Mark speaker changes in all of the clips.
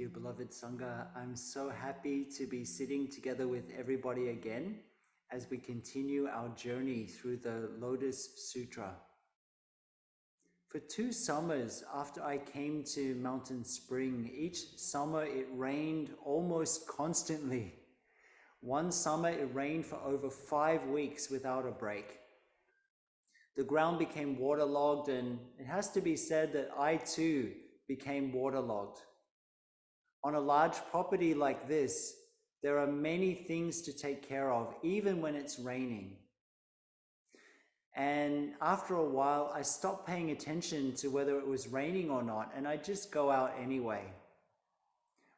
Speaker 1: Dear beloved Sangha, I'm so happy to be sitting together with everybody again as we continue our journey through the Lotus Sutra. For 2 summers after I came to Mountain Spring, each summer it rained almost constantly. One summer it rained for over 5 weeks without a break. The ground became waterlogged, and it has to be said that I too became waterlogged. On a large property like this, there are many things to take care of, even when it's raining. And after a while, I stopped paying attention to whether it was raining or not, and I'd just go out anyway.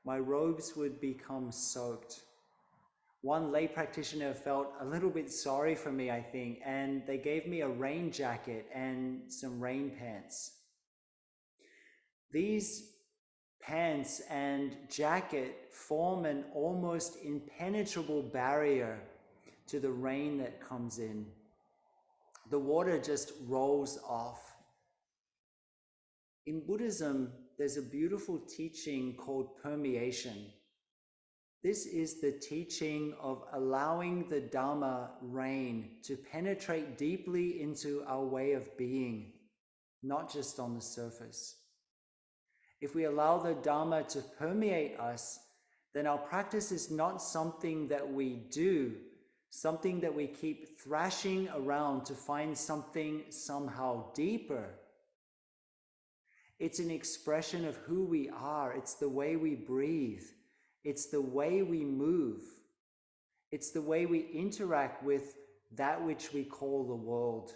Speaker 1: My robes would become soaked. One lay practitioner felt a little bit sorry for me, I think, and they gave me a rain jacket and some rain pants. These pants and jacket form an almost impenetrable barrier to the rain that comes in. The water just rolls off. In Buddhism, there's a beautiful teaching called permeation. This is the teaching of allowing the Dhamma rain to penetrate deeply into our way of being, not just on the surface. If we allow the Dhamma to permeate us, then our practice is not something that we do, something that we keep thrashing around to find something somehow deeper. It's an expression of who we are. It's the way we breathe. It's the way we move. It's the way we interact with that which we call the world.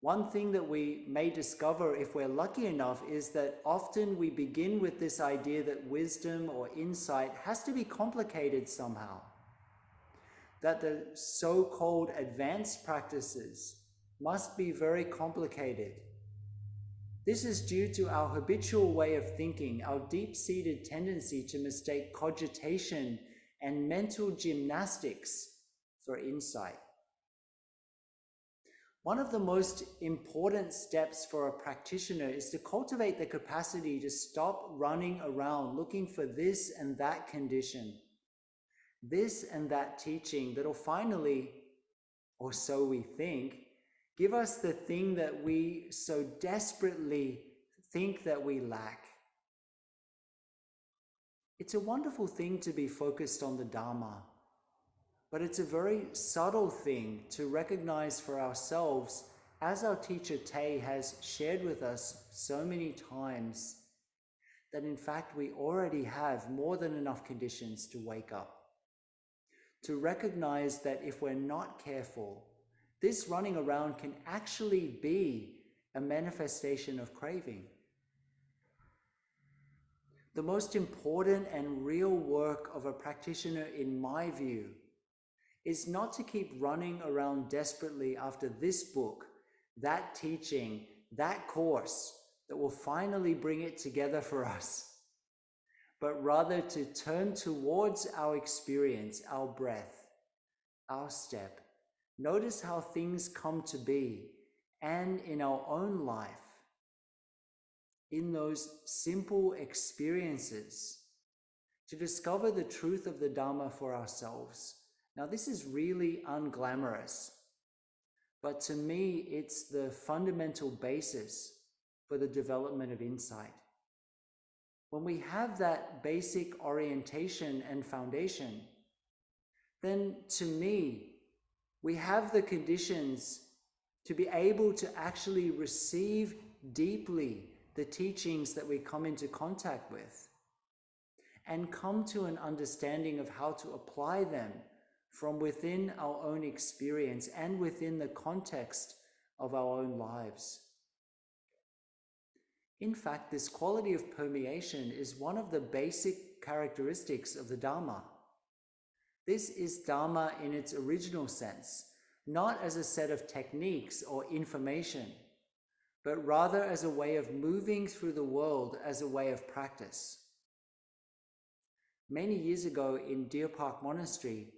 Speaker 1: One thing that we may discover if we're lucky enough is that often we begin with this idea that wisdom or insight has to be complicated somehow. That the so-called advanced practices must be very complicated. This is due to our habitual way of thinking, our deep-seated tendency to mistake cogitation and mental gymnastics for insight. One of the most important steps for a practitioner is to cultivate the capacity to stop running around looking for this and that condition, this and that teaching that'll finally, or so we think, give us the thing that we so desperately think that we lack. It's a wonderful thing to be focused on the Dhamma, but it's a very subtle thing to recognize for ourselves, as our teacher Tay has shared with us so many times, that in fact we already have more than enough conditions to wake up. To recognize that if we're not careful, this running around can actually be a manifestation of craving. The most important and real work of a practitioner, in my view, is not to keep running around desperately after this book, that teaching, that course that will finally bring it together for us, but rather to turn towards our experience, our breath, our step. Notice how things come to be, and in our own life, in those simple experiences, to discover the truth of the Dhamma for ourselves. Now, this is really unglamorous, but to me, it's the fundamental basis for the development of insight. When we have that basic orientation and foundation, then to me, we have the conditions to be able to actually receive deeply the teachings that we come into contact with and come to an understanding of how to apply them from within our own experience and within the context of our own lives. In fact, this quality of permeation is one of the basic characteristics of the Dhamma. This is Dhamma in its original sense, not as a set of techniques or information, but rather as a way of moving through the world as a way of practice. Many years ago in Deer Park Monastery,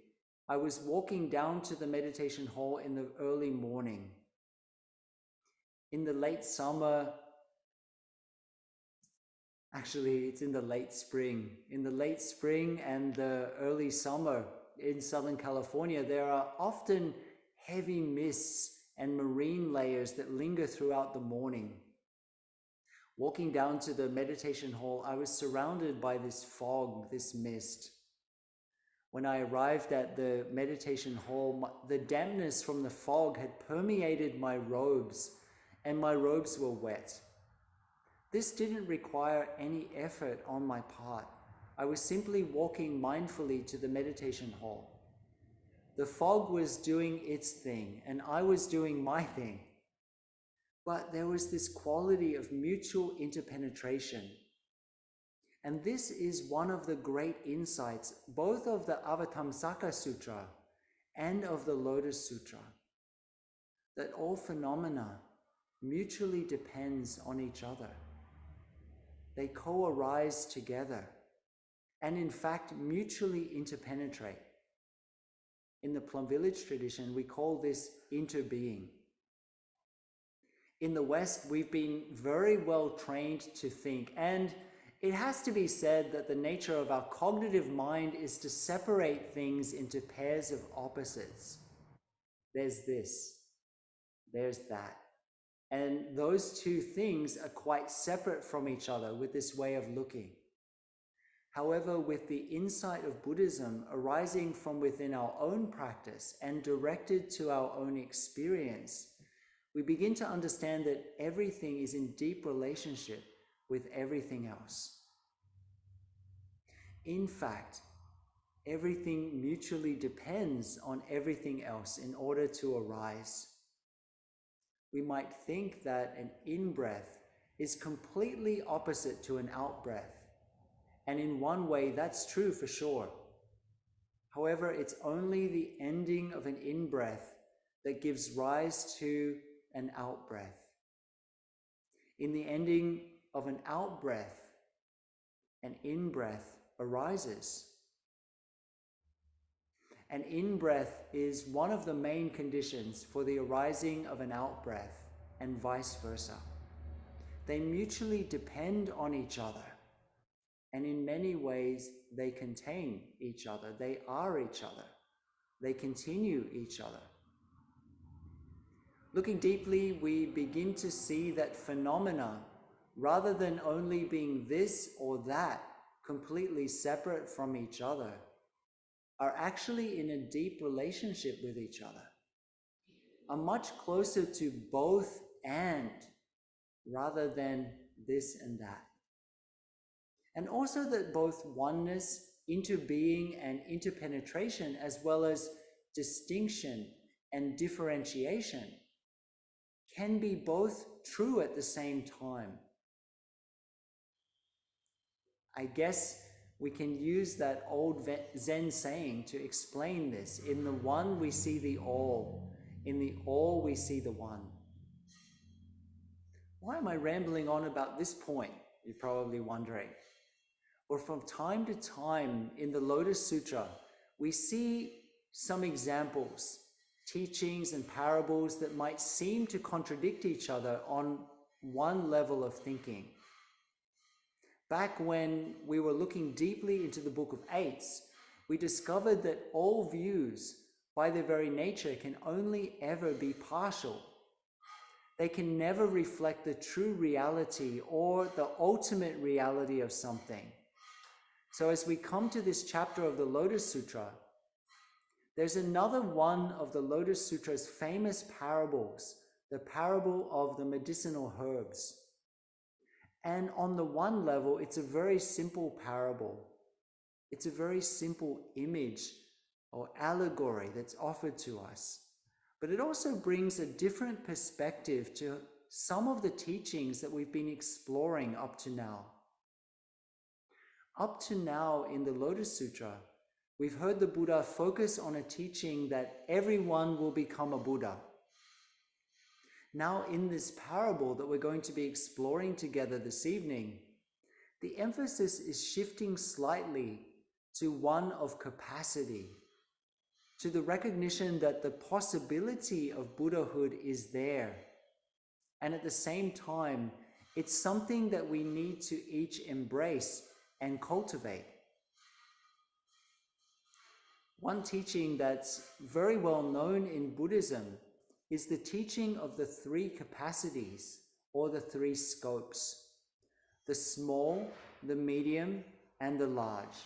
Speaker 1: I was walking down to the meditation hall in the early morning. In the late summer, Actually, it's in the late spring. In the late spring and the early summer in Southern California, there are often heavy mists and marine layers that linger throughout the morning. Walking down to the meditation hall, I was surrounded by this fog, this mist. When I arrived at the meditation hall, the dampness from the fog had permeated my robes, and my robes were wet. This didn't require any effort on my part. I was simply walking mindfully to the meditation hall. The fog was doing its thing, and I was doing my thing. But there was this quality of mutual interpenetration. And this is one of the great insights, both of the Avatamsaka Sutra and of the Lotus Sutra, that all phenomena mutually depends on each other. They co-arise together and in fact mutually interpenetrate. In the Plum Village tradition, we call this interbeing. In the West, we've been very well trained to think, and it has to be said that the nature of our cognitive mind is to separate things into pairs of opposites. There's this, there's that. And those two things are quite separate from each other with this way of looking. However, with the insight of Buddhism arising from within our own practice and directed to our own experience, we begin to understand that everything is in deep relationship with everything else. In fact, everything mutually depends on everything else in order to arise. We might think that an in-breath is completely opposite to an out-breath. And in one way, that's true for sure. However, it's only the ending of an in-breath that gives rise to an out-breath. In the ending of an out-breath, an in-breath arises. An in-breath is one of the main conditions for the arising of an out-breath, and vice versa. They mutually depend on each other, and in many ways they contain each other. They are each other. They continue each other. Looking deeply, we begin to see that phenomena, rather than only being this or that, completely separate from each other, are actually in a deep relationship with each other, are much closer to both and rather than this and that. And also that both oneness, interbeing, and interpenetration, as well as distinction and differentiation, can be both true at the same time. I guess we can use that old Zen saying to explain this. In the one we see the all. In the all we see the one. Why am I rambling on about this point? You're probably wondering. Well, from time to time in the Lotus Sutra, we see some examples, teachings and parables that might seem to contradict each other on one level of thinking. Back when we were looking deeply into the Book of Eights, we discovered that all views, by their very nature, can only ever be partial. They can never reflect the true reality or the ultimate reality of something. So as we come to this chapter of the Lotus Sutra, there's another one of the Lotus Sutra's famous parables, the parable of the medicinal herbs. And on the one level, it's a very simple parable. It's a very simple image or allegory that's offered to us. But it also brings a different perspective to some of the teachings that we've been exploring up to now. Up to now in the Lotus Sutra, we've heard the Buddha focus on a teaching that everyone will become a Buddha. Now in this parable that we're going to be exploring together this evening, the emphasis is shifting slightly to one of capacity, to the recognition that the possibility of Buddhahood is there. And at the same time, It's something that we need to each embrace and cultivate. One teaching that's very well known in Buddhism is the teaching of the three capacities or the three scopes: the small, the medium, and the large.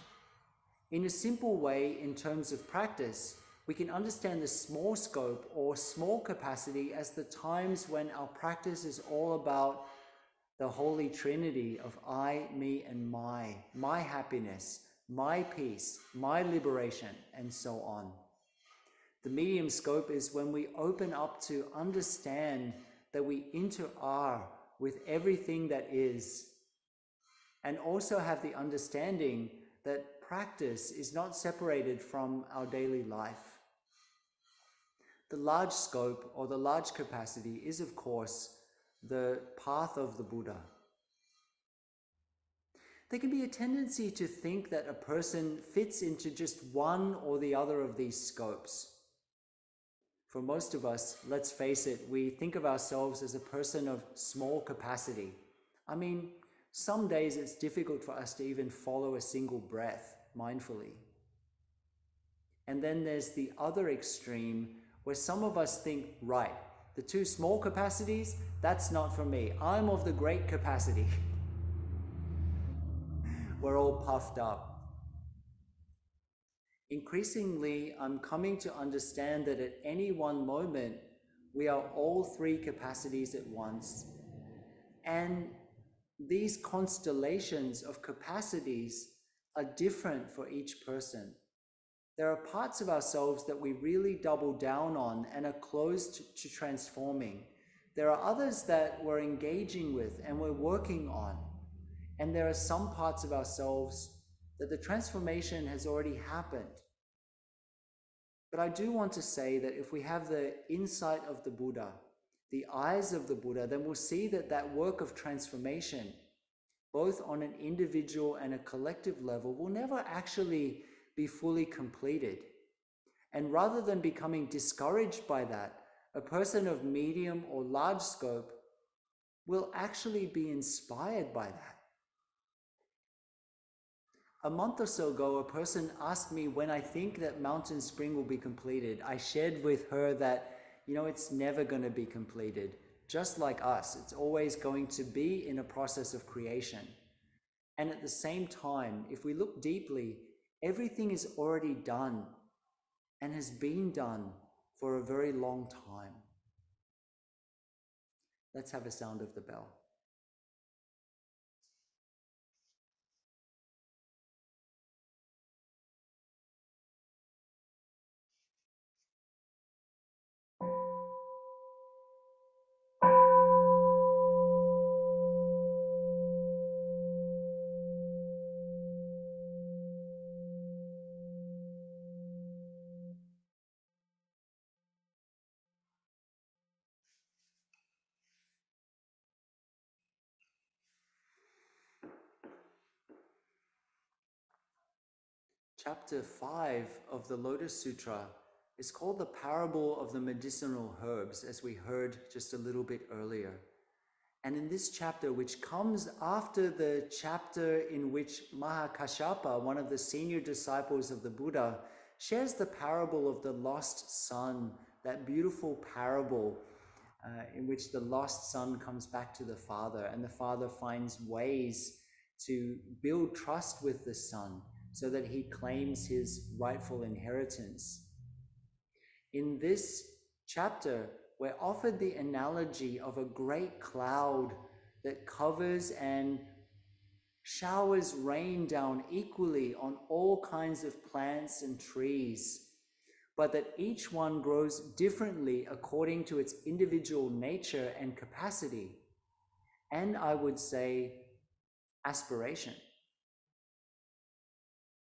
Speaker 1: In a simple way, in terms of practice, we can understand the small scope or small capacity as the times when our practice is all about the Holy Trinity of I, me, and my happiness, my peace, my liberation, and so on. The medium scope is when we open up to understand that we inter-are with everything that is, and also have the understanding that practice is not separated from our daily life. The large scope or the large capacity is, of course, the path of the Buddha. There can be a tendency to think that a person fits into just one or the other of these scopes. For most of us, let's face it, we think of ourselves as a person of small capacity. I mean, some days it's difficult for us to even follow a single breath mindfully. And then there's the other extreme where some of us think, right, the two small capacities, that's not for me. I'm of the great capacity. We're all puffed up. Increasingly, I'm coming to understand that at any one moment, we are all three capacities at once. And these constellations of capacities are different for each person. There are parts of ourselves that we really double down on and are closed to transforming. There are others that we're engaging with and we're working on. And there are some parts of ourselves that the transformation has already happened. But I do want to say that if we have the insight of the Buddha, the eyes of the Buddha, then we'll see that that work of transformation, both on an individual and a collective level, will never actually be fully completed. And rather than becoming discouraged by that, a person of medium or large scope will actually be inspired by that. A month or so ago, a person asked me when I think that Mountain Spring will be completed. I shared with her that, it's never going to be completed. Just like us, it's always going to be in a process of creation. And at the same time, if we look deeply, everything is already done and has been done for a very long time. Let's have a sound of the bell. Chapter 5 of the Lotus Sutra is called the Parable of the Medicinal Herbs, as we heard just a little bit earlier. And in this chapter, which comes after the chapter in which Mahakashyapa, one of the senior disciples of the Buddha, shares the parable of the lost son, that beautiful parable in which the lost son comes back to the father, and the father finds ways to build trust with the son so that he claims his rightful inheritance. In this chapter, we're offered the analogy of a great cloud that covers and showers rain down equally on all kinds of plants and trees, but that each one grows differently according to its individual nature and capacity, and I would say aspiration.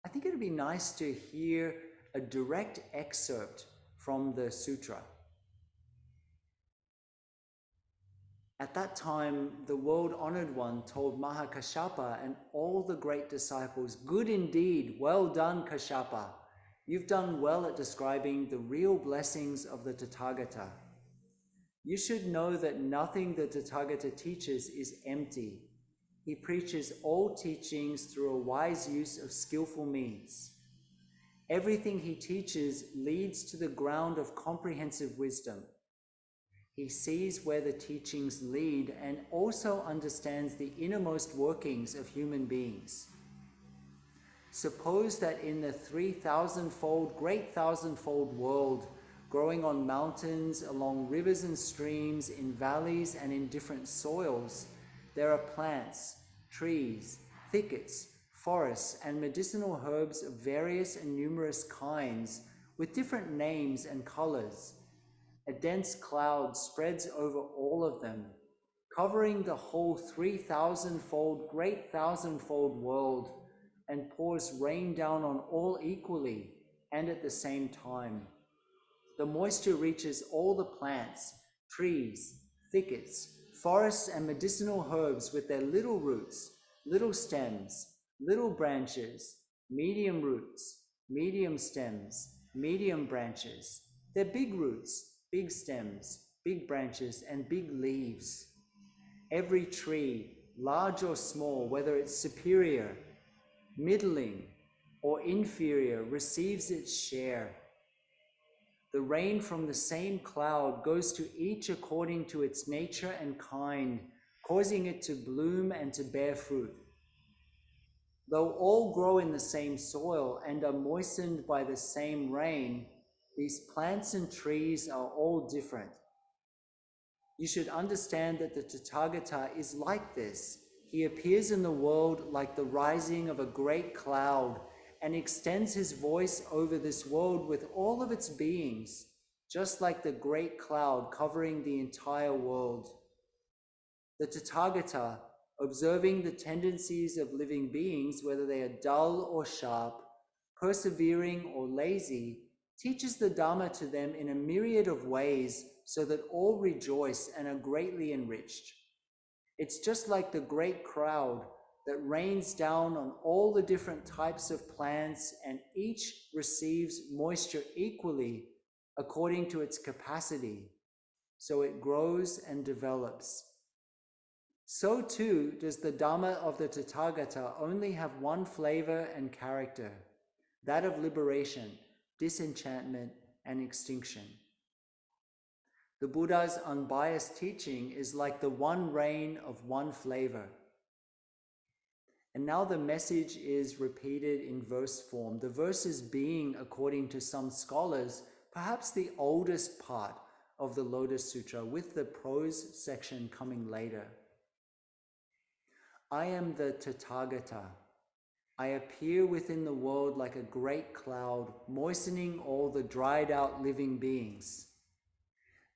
Speaker 1: I think it would be nice to hear a direct excerpt from the sutra. At that time, the world-honored one told Mahakashyapa and all the great disciples, "Good indeed, well done, Kashyapa. You've done well at describing the real blessings of the Tathagata. You should know that nothing the Tathagata teaches is empty. He preaches all teachings through a wise use of skillful means. Everything he teaches leads to the ground of comprehensive wisdom. He sees where the teachings lead and also understands the innermost workings of human beings. Suppose that in the 3,000-fold, great thousand-fold world, growing on mountains, along rivers and streams, in valleys and in different soils, there are plants, trees, thickets, forests, and medicinal herbs of various and numerous kinds, with different names and colors. A dense cloud spreads over all of them, covering the whole 3,000-fold, great thousand-fold world, and pours rain down on all equally and at the same time. The moisture reaches all the plants, trees, thickets, forests, and medicinal herbs with their little roots, little stems, little branches, medium roots, medium stems, medium branches, their big roots, big stems, big branches, and big leaves. Every tree, large or small, whether it's superior, middling, or inferior, receives its share. The rain from the same cloud goes to each according to its nature and kind, causing it to bloom and to bear fruit. Though all grow in the same soil and are moistened by the same rain, these plants and trees are all different. You should understand that the Tathagata is like this. He appears in the world like the rising of a great cloud and extends his voice over this world with all of its beings, just like the great cloud covering the entire world. The Tathagata, observing the tendencies of living beings, whether they are dull or sharp, persevering or lazy, teaches the Dhamma to them in a myriad of ways so that all rejoice and are greatly enriched. It's just like the great crowd that rains down on all the different types of plants, and each receives moisture equally according to its capacity, so it grows and develops. So too does the Dhamma of the Tathagata only have one flavor and character, that of liberation, disenchantment, and extinction. The Buddha's unbiased teaching is like the one rain of one flavor. And now the message is repeated in verse form, the verses being, according to some scholars, perhaps the oldest part of the Lotus Sutra, with the prose section coming later. I am the Tathagata. I appear within the world like a great cloud, moistening all the dried out living beings,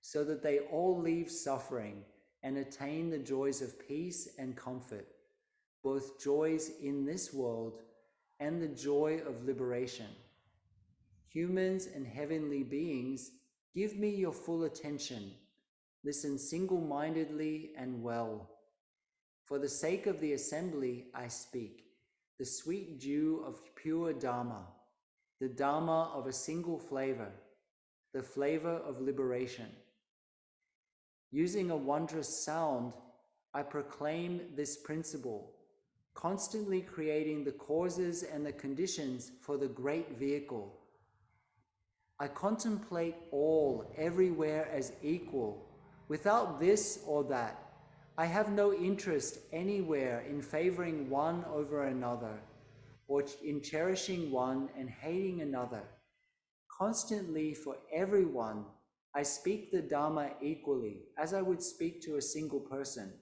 Speaker 1: so that they all leave suffering and attain the joys of peace and comfort, both joys in this world and the joy of liberation. Humans and heavenly beings, give me your full attention. Listen single-mindedly and well. For the sake of the assembly, I speak, the sweet dew of pure Dhamma, the Dhamma of a single flavor, the flavor of liberation. Using a wondrous sound, I proclaim this principle, constantly creating the causes and the conditions for the great vehicle. I contemplate all everywhere as equal, without this or that. I have no interest anywhere in favoring one over another, or in cherishing one and hating another. Constantly for everyone, I speak the Dhamma equally, as I would speak to a single person.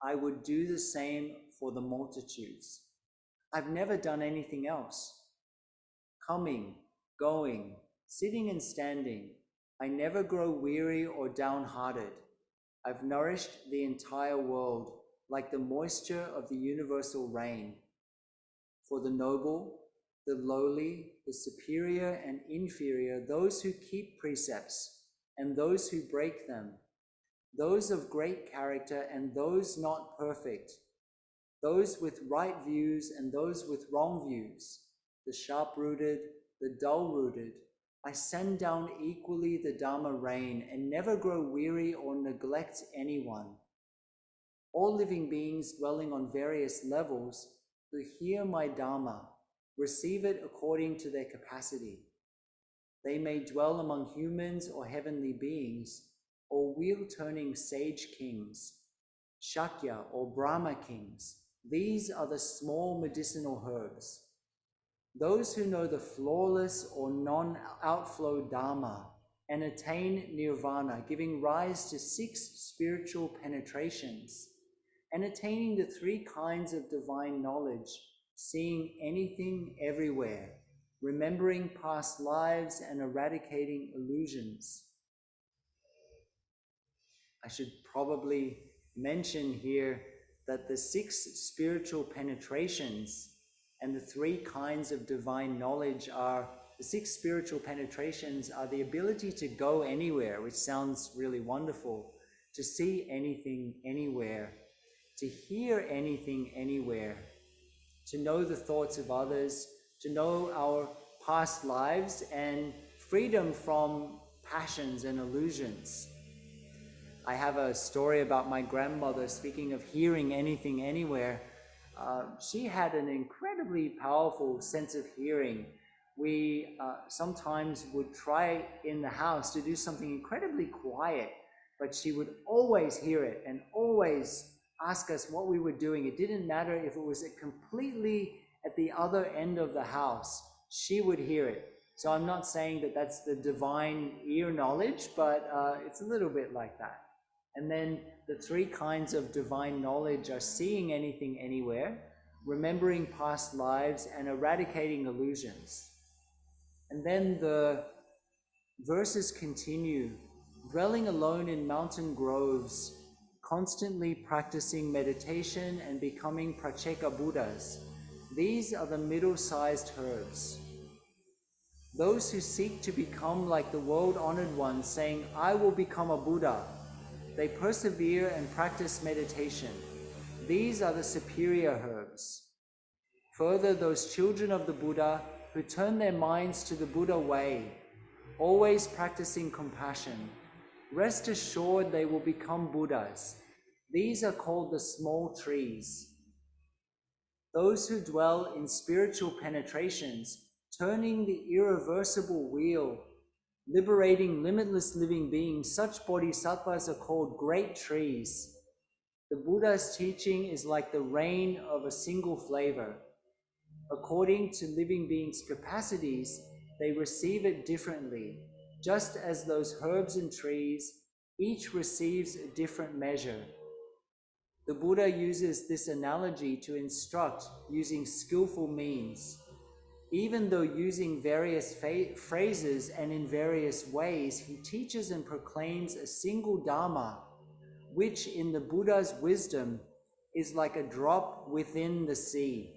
Speaker 1: I would do the same for the multitudes. I've never done anything else. Coming, going, sitting and standing, I never grow weary or downhearted. I've nourished the entire world like the moisture of the universal rain. For the noble, the lowly, the superior and inferior, those who keep precepts and those who break them, those of great character and those not perfect, those with right views and those with wrong views, the sharp-rooted, the dull-rooted, I send down equally the Dharma rain and never grow weary or neglect anyone. All living beings dwelling on various levels who hear my Dharma receive it according to their capacity. They may dwell among humans or heavenly beings, or wheel-turning sage kings, Shakya or Brahma kings. These are the small medicinal herbs. Those who know the flawless or non-outflow Dharma and attain nirvana, giving rise to 6 spiritual penetrations, and attaining the 3 kinds of divine knowledge, seeing anything everywhere, remembering past lives and eradicating illusions. I should probably mention here that the 6 spiritual penetrations and the 3 kinds of divine knowledge are, the 6 spiritual penetrations are the ability to go anywhere, which sounds really wonderful, to see anything anywhere, to hear anything anywhere, to know the thoughts of others, to know our past lives, and freedom from passions and illusions. I have a story about my grandmother, speaking of hearing anything anywhere. She had an incredibly powerful sense of hearing. We sometimes would try in the house to do something incredibly quiet, but she would always hear it and always ask us what we were doing. It didn't matter if it was completely at the other end of the house, she would hear it. So I'm not saying that that's the divine ear knowledge, but it's a little bit like that. And then the 3 kinds of divine knowledge are seeing anything anywhere, remembering past lives, and eradicating illusions. And then the verses continue, dwelling alone in mountain groves, constantly practicing meditation and becoming Pracheka Buddhas. These are the middle-sized herbs. Those who seek to become like the world-honored ones, saying, I will become a Buddha, they persevere and practice meditation. These are the superior herbs. Further, those children of the Buddha who turn their minds to the Buddha way, always practicing compassion, rest assured they will become Buddhas. These are called the small trees. Those who dwell in spiritual penetrations, turning the irreversible wheel, liberating limitless living beings, such bodhisattvas are called great trees. The Buddha's teaching is like the rain of a single flavor. According to living beings' capacities, they receive it differently, just as those herbs and trees, each receives a different measure. The Buddha uses this analogy to instruct using skillful means. Even though using various phrases and in various ways, he teaches and proclaims a single Dharma, which in the Buddha's wisdom is like a drop within the sea.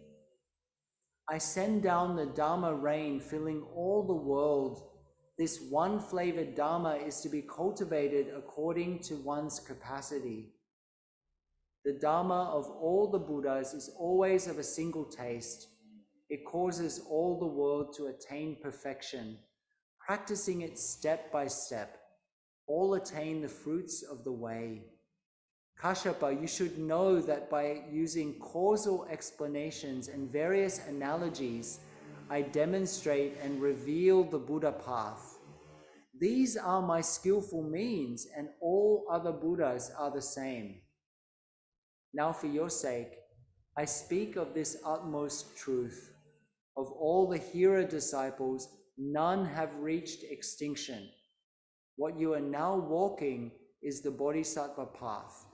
Speaker 1: I send down the Dharma rain, filling all the world. This one-flavored Dharma is to be cultivated according to one's capacity. The Dharma of all the Buddhas is always of a single taste. It causes all the world to attain perfection. Practicing it step by step, all attain the fruits of the way. Kashyapa, you should know that by using causal explanations and various analogies, I demonstrate and reveal the Buddha path. These are my skillful means, and all other Buddhas are the same. Now for your sake, I speak of this utmost truth. Of all the Hira disciples, none have reached extinction. What you are now walking is the Bodhisattva path.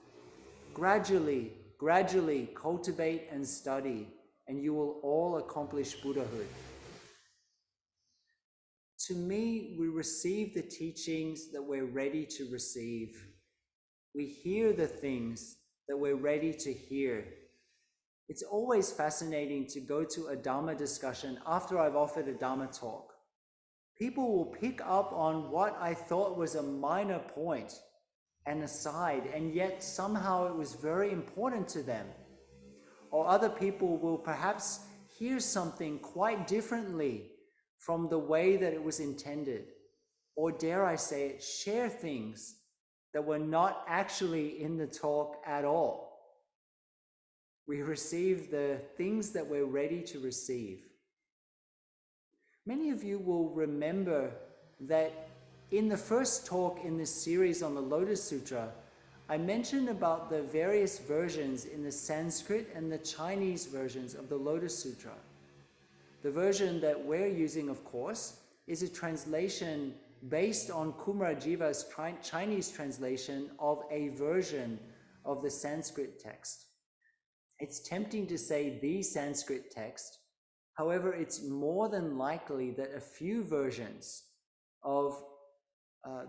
Speaker 1: Gradually cultivate and study, and you will all accomplish Buddhahood. To me, we receive the teachings that we're ready to receive. We hear the things that we're ready to hear. It's always fascinating to go to a Dharma discussion after I've offered a Dharma talk. People will pick up on what I thought was a minor point, an aside, and yet somehow it was very important to them. Or other people will perhaps hear something quite differently from the way that it was intended, or dare I say it, share things that were not actually in the talk at all. We receive the things that we're ready to receive. Many of you will remember that in the first talk in this series on the Lotus Sutra, I mentioned about the various versions in the Sanskrit and the Chinese versions of the Lotus Sutra. The version that we're using, of course, is a translation based on Kumarajiva's Chinese translation of a version of the Sanskrit text. It's tempting to say the Sanskrit text. However, it's more than likely that a few versions of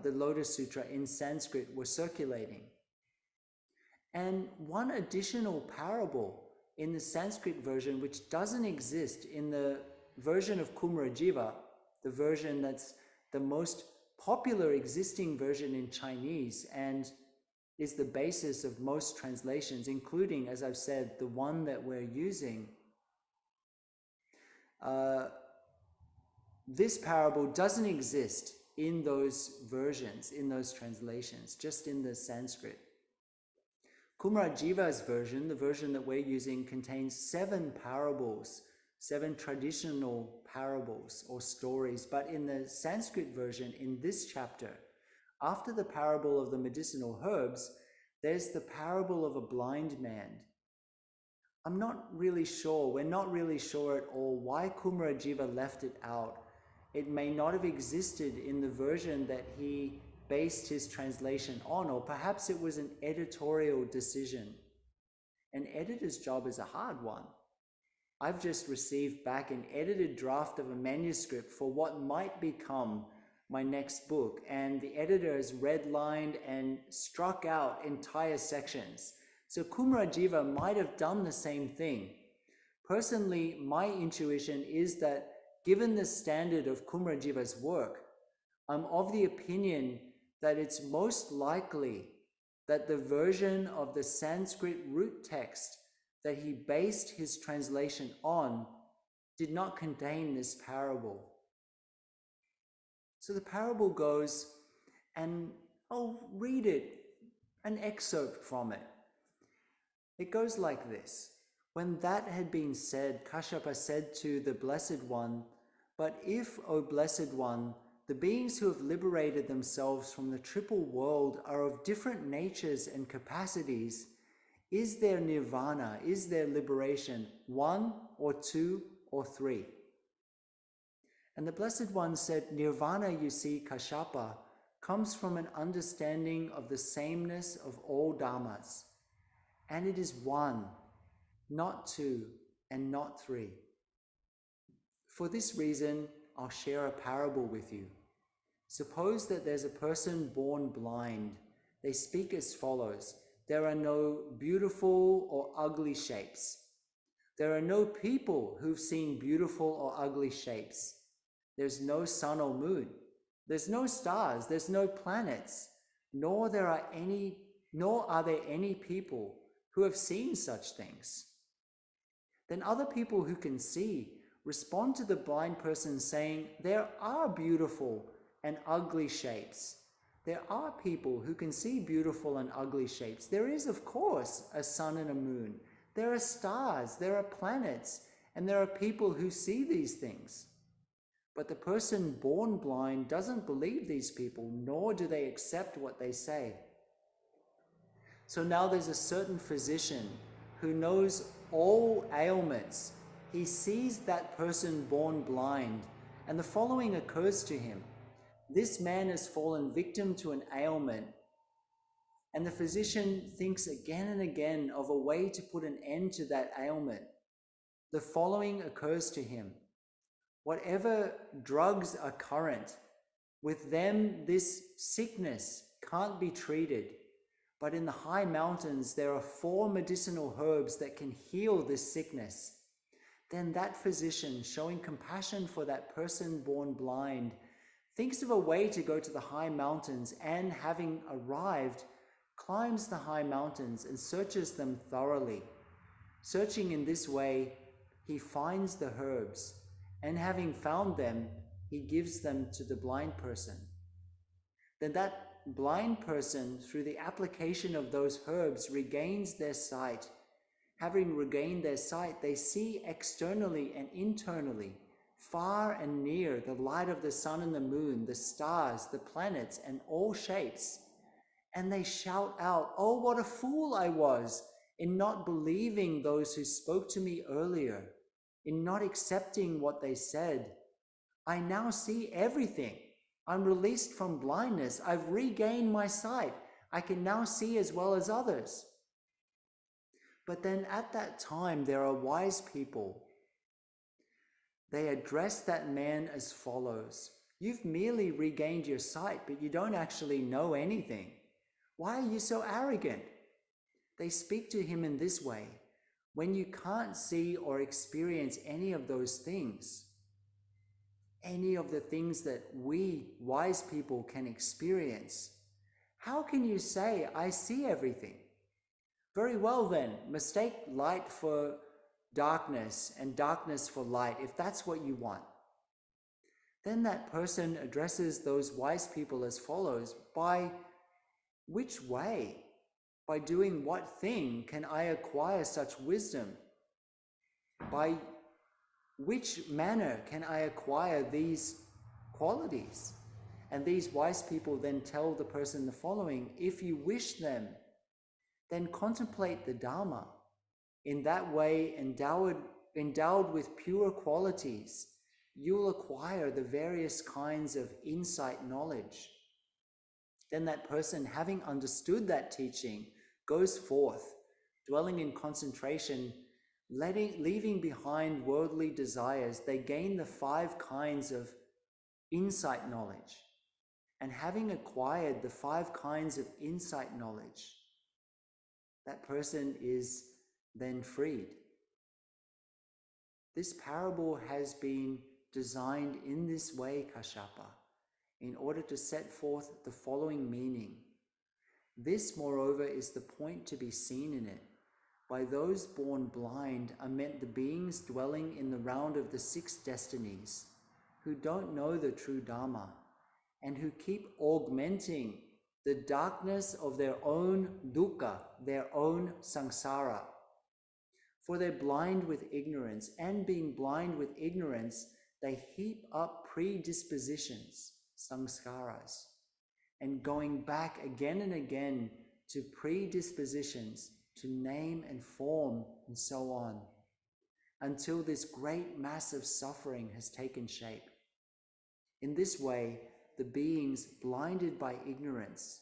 Speaker 1: the Lotus Sutra in Sanskrit were circulating. And one additional parable in the Sanskrit version, which doesn't exist in the version of Kumarajiva, the version that's the most popular existing version in Chinese and is the basis of most translations, including, as I've said, the one that we're using. This parable doesn't exist in those versions, in those translations, just in the Sanskrit. Kumarajiva's version, the version that we're using, contains 7 parables, 7 traditional parables or stories. But in the Sanskrit version, in this chapter, after the parable of the medicinal herbs, there's the parable of a blind man. I'm not really sure, we're not really sure at all why Kumarajiva left it out. It may not have existed in the version that he based his translation on, or perhaps it was an editorial decision. An editor's job is a hard one. I've just received back an edited draft of a manuscript for what might become my next book, and the editor has redlined and struck out entire sections. So Kumarajiva might have done the same thing. Personally, my intuition is that given the standard of Kumarajiva's work, I'm of the opinion that it's most likely that the version of the Sanskrit root text that he based his translation on did not contain this parable. So the parable goes, and I'll read it, an excerpt from it. It goes like this. When that had been said, Kashyapa said to the Blessed One, "But if, O Blessed One, the beings who have liberated themselves from the triple world are of different natures and capacities, is their nirvana, is their liberation 1 or 2 or 3? And the Blessed One said, "Nirvana, you see, Kashyapa, comes from an understanding of the sameness of all dhammas. And it is 1, not 2, and not 3. For this reason, I'll share a parable with you. Suppose that there's a person born blind. They speak as follows. There are no beautiful or ugly shapes. There are no people who've seen beautiful or ugly shapes. There's no sun or moon. There's no stars. There's no planets. Nor are there any people who have seen such things." Then other people who can see respond to the blind person saying, "There are beautiful and ugly shapes. There are people who can see beautiful and ugly shapes. There is, of course, a sun and a moon. There are stars, there are planets, and there are people who see these things." But the person born blind doesn't believe these people, nor do they accept what they say. So now there's a certain physician who knows all ailments. He sees that person born blind, and the following occurs to him. This man has fallen victim to an ailment, and the physician thinks again and again of a way to put an end to that ailment. The following occurs to him. Whatever drugs are current, with them this sickness can't be treated. But in the high mountains, there are 4 medicinal herbs that can heal this sickness. Then that physician, showing compassion for that person born blind, thinks of a way to go to the high mountains, and having arrived, climbs the high mountains and searches them thoroughly. Searching in this way, he finds the herbs, and having found them, he gives them to the blind person. Then that blind person, through the application of those herbs, regains their sight. Having regained their sight, they see externally and internally, far and near, the light of the sun and the moon, the stars, the planets, and all shapes. And they shout out, "Oh, what a fool I was in not believing those who spoke to me earlier, in not accepting what they said. I now see everything. I'm released from blindness. I've regained my sight. I can now see as well as others." But then at that time, there are wise people. They address that man as follows: "You've merely regained your sight, but you don't actually know anything. Why are you so arrogant?" They speak to him in this way: "When you can't see or experience any of those things, any of the things that we wise people can experience, how can you say, 'I see everything'? Very well then, mistake light for darkness and darkness for light, if that's what you want." Then that person addresses those wise people as follows: "By which way, by doing what thing can I acquire such wisdom? By which manner can I acquire these qualities?" And these wise people then tell the person the following: "If you wish them, then contemplate the Dharma. In that way, endowed with pure qualities, you'll acquire the various kinds of insight knowledge." Then that person, having understood that teaching, goes forth, dwelling in concentration, leaving behind worldly desires. They gain the 5 kinds of insight knowledge. And having acquired the 5 kinds of insight knowledge, that person is then freed. This parable has been designed in this way, Kashyapa, in order to set forth the following meaning. This, moreover, is the point to be seen in it. By those born blind are meant the beings dwelling in the round of the 6 destinies, who don't know the true Dharma, and who keep augmenting the darkness of their own dukkha, their own samsara. For they're blind with ignorance, and being blind with ignorance, they heap up predispositions, samskaras, and going back again and again to predispositions, to name and form, and so on, until this great mass of suffering has taken shape. In this way, the beings blinded by ignorance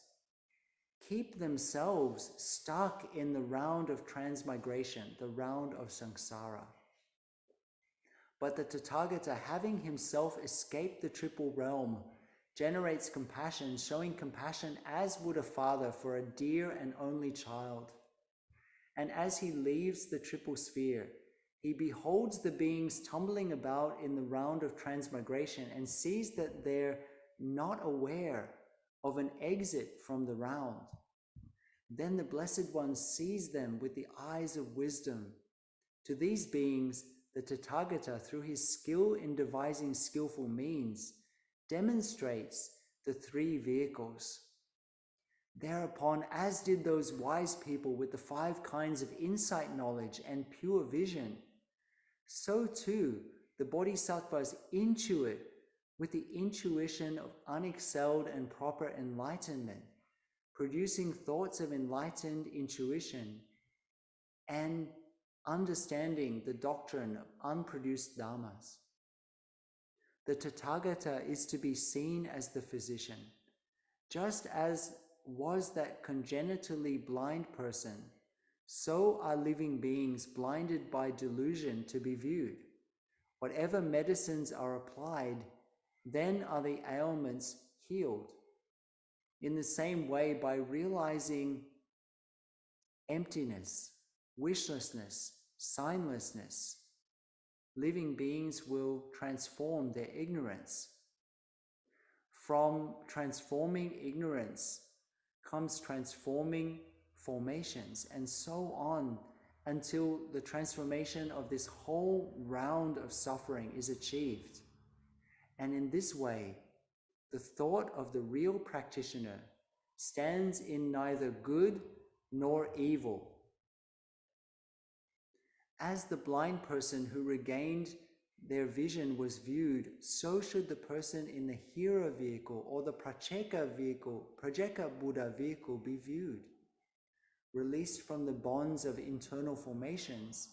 Speaker 1: keep themselves stuck in the round of transmigration, the round of samsara. But the Tathagata, having himself escaped the triple realm, generates compassion, showing compassion as would a father for a dear and only child. And as he leaves the triple sphere, he beholds the beings tumbling about in the round of transmigration and sees that they're not aware of an exit from the round. Then the Blessed One sees them with the eyes of wisdom. To these beings, the Tathagata, through his skill in devising skillful means, demonstrates the 3 vehicles. Thereupon, as did those wise people with the 5 kinds of insight knowledge and pure vision, so too the bodhisattvas intuit with the intuition of unexcelled and proper enlightenment, producing thoughts of enlightened intuition and understanding the doctrine of unproduced dharmas. The Tathagata is to be seen as the physician, just as was that congenitally blind person, so are living beings blinded by delusion to be viewed. Whatever medicines are applied, then are the ailments healed. In the same way, by realizing emptiness, wishlessness, signlessness, living beings will transform their ignorance. From transforming ignorance comes transforming formations, and so on, until the transformation of this whole round of suffering is achieved. And in this way, the thought of the real practitioner stands in neither good nor evil. As the blind person who regained their vision was viewed, so should the person in the hearer vehicle or the Pratyeka Buddha vehicle be viewed. Released from the bonds of internal formations,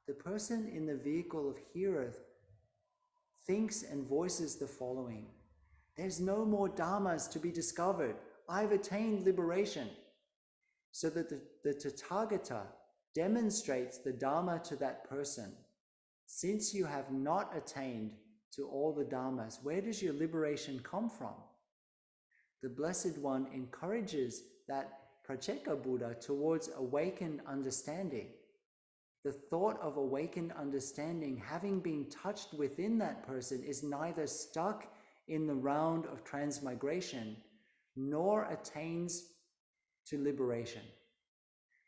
Speaker 1: the person in the vehicle of hearer thinks and voices the following: there's no more dharmas to be discovered. I've attained liberation. So that the Tathagata demonstrates the Dharma to that person. Since you have not attained to all the Dharmas, where does your liberation come from? The Blessed One encourages that Pratyeka Buddha towards awakened understanding. The thought of awakened understanding having been touched within that person is neither stuck in the round of transmigration nor attains to liberation.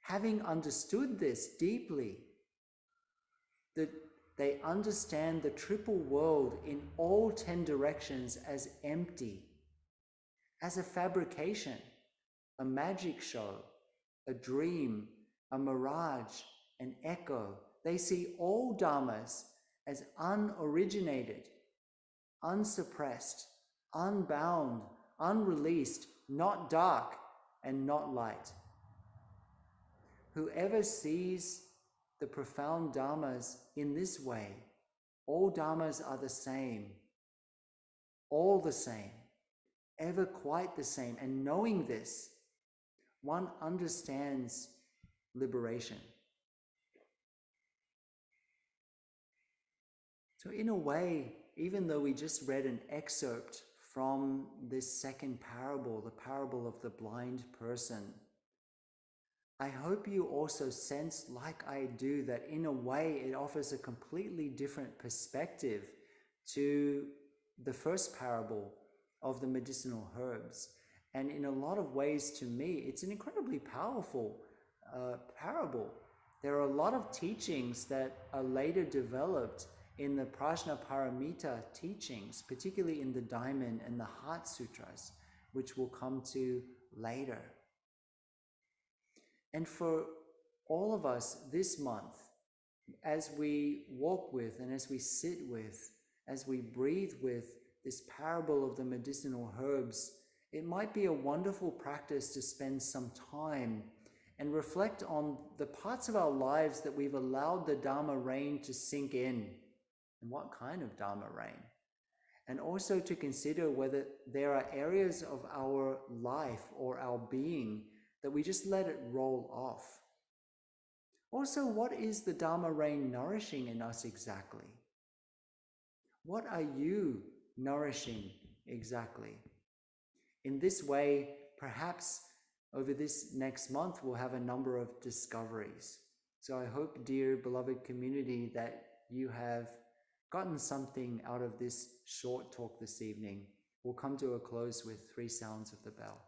Speaker 1: Having understood this deeply, that they understand the triple world in all 10 directions as empty, as a fabrication, a magic show, a dream, a mirage, an echo. They see all dharmas as unoriginated, unsuppressed, unbound, unreleased, not dark and not light. Whoever sees the profound dharmas in this way, all dharmas are the same, all the same, ever quite the same. And knowing this, one understands liberation. So in a way, even though we just read an excerpt from this second parable, the parable of the blind person, I hope you also sense, like I do, that in a way it offers a completely different perspective to the first parable of the medicinal herbs. And in a lot of ways, to me, it's an incredibly powerful parable. There are a lot of teachings that are later developed in the Prajnaparamita teachings, particularly in the Diamond and the Heart Sutras, which we'll come to later. And for all of us this month, as we walk with and as we sit with, as we breathe with this parable of the medicinal herbs, it might be a wonderful practice to spend some time and reflect on the parts of our lives that we've allowed the Dharma rain to sink in, and what kind of Dharma rain. And also to consider whether there are areas of our life or our being that we just let it roll off. Also, what is the Dharma rain nourishing in us exactly? What are you nourishing exactly? In this way, perhaps over this next month, we'll have a number of discoveries. So I hope, dear beloved community, that you have gotten something out of this short talk this evening. We'll come to a close with 3 sounds of the bell.